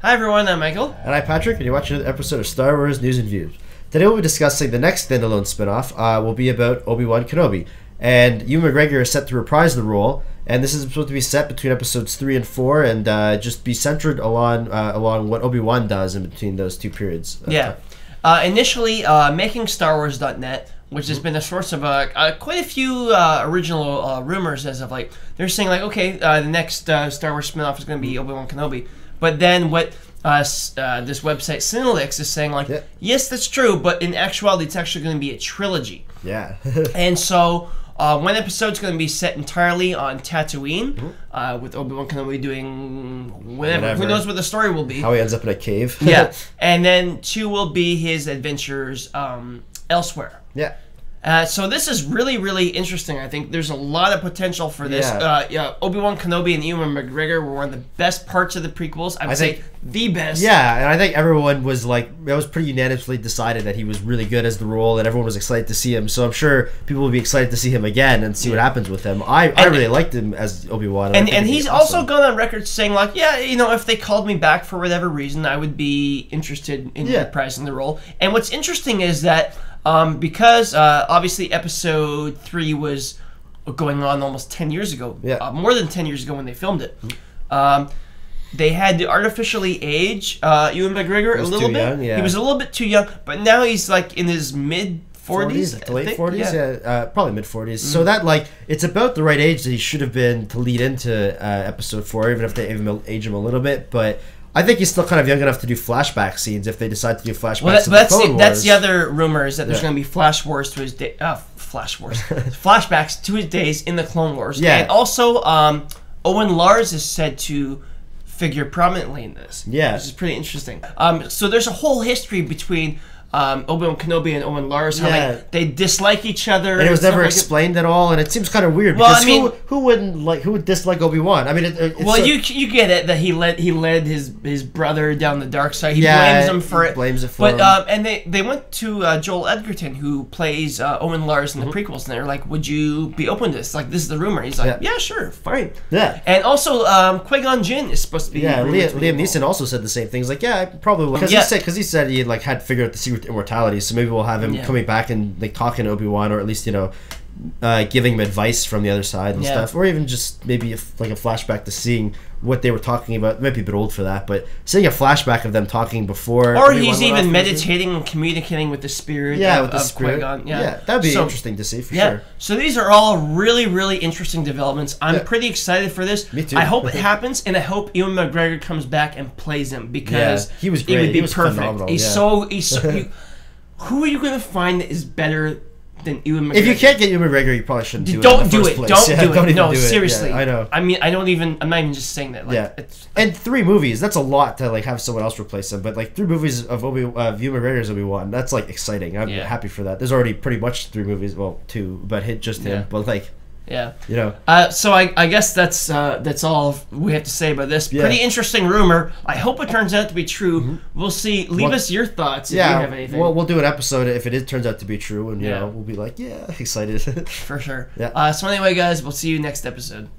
Hi everyone, I'm Michael. And I'm Patrick, and you're watching another episode of Star Wars News and Views. Today we'll be discussing the next standalone spin-off, will be about Obi Wan Kenobi. And Ewan McGregor is set to reprise the role, and this is supposed to be set between episodes 3 and 4, and just be centered along what Obi Wan does in between those two periods. Initially, MakingStarWars.net, which has been a source of quite a few original rumors as of like, they're saying like, okay, the next Star Wars spin-off is going to be Obi Wan Kenobi. But then what this website Cinelix is saying like, yes, that's true, but in actuality, it's actually going to be a trilogy. Yeah. And so one episode's going to be set entirely on Tatooine, with Obi Wan Kenobi doing whatever. Who knows what the story will be? How he ends up in a cave. Yeah. And then 2 will be his adventures elsewhere. Yeah. So this is really, really interesting. I think there's a lot of potential for this. Obi Wan Kenobi and Ewan McGregor were one of the best parts of the prequels. I would say the best. Yeah, and I think everyone was like, it was pretty unanimously decided that he was really good as the role, and everyone was excited to see him. So I'm sure people will be excited to see him again and see what happens with him. I really liked him as Obi Wan, and he's also gone on record saying like, yeah, you know, if they called me back for whatever reason, I would be interested in reprising the role. And what's interesting is that. Because obviously episode 3 was going on almost 10 years ago, more than 10 years ago when they filmed it. They had to artificially age Ewan McGregor a little bit. Young, yeah. He was a little bit too young, but now he's like in his mid-40s. Late 40s, probably mid-40s. So that, like, it's about the right age that he should have been to lead into episode 4, even if they age him a little bit, but... I think he's still kind of young enough to do flashback scenes if they decide to do flashbacks. Well, that's the other rumor is that there's going to be flashbacks to his days in the Clone Wars. Yeah. And also, Owen Lars is said to figure prominently in this. Yeah. Which is pretty interesting. So there's a whole history between Obi-Wan Kenobi and Owen Lars, how they dislike each other, and it was never explained at all, and it seems kind of weird. Well, because I mean, who would dislike Obi-Wan? I mean, you get it that he led his brother down the dark side. He blames him for it. Blames it for him. And they went to Joel Edgerton, who plays Owen Lars in the prequels, and they're like, "Would you be open to this? Like, this is the rumor." He's like, "Yeah, sure, fine." Yeah. And also, Qui-Gon Jinn is supposed to be. Yeah, Liam Neeson also said the same things. Like, yeah, I probably will. Because he said he had figured out the secret to immortality. So maybe we'll have him coming back and like talking to Obi-Wan, or at least giving him advice from the other side and stuff, or even just maybe a flashback to seeing what they were talking about. It might be a bit old for that, but seeing a flashback of them talking before, or he's even meditating and communicating with the spirit. Of Qui-Gon. Yeah, that'd be interesting to see for sure. So these are all really, really interesting developments. I'm pretty excited for this. Me too. I hope it happens, and I hope Ewan McGregor comes back and plays him because he was great. It would be he was perfect. Phenomenal. He's so who are you going to find that is better than Ewan McGregor? If you can't get Ewan McGregor, you probably shouldn't do it. Don't do it. Don't do it. No, do seriously. I know. I mean, I'm not even just saying that. Like, and 3 movies, that's a lot to like have someone else replace him. But like 3 movies of Ewan McGregor's Obi-Wan, that's like exciting. I'm happy for that. There's already pretty much 3 movies, well 2, but just him. But like. Yeah. So I guess that's all we have to say about this. Pretty interesting rumor. I hope it turns out to be true. We'll see. Leave us your thoughts if you have anything. Well, we'll do an episode if it turns out to be true, and we'll be like, excited. For sure. Yeah. So anyway, guys, we'll see you next episode.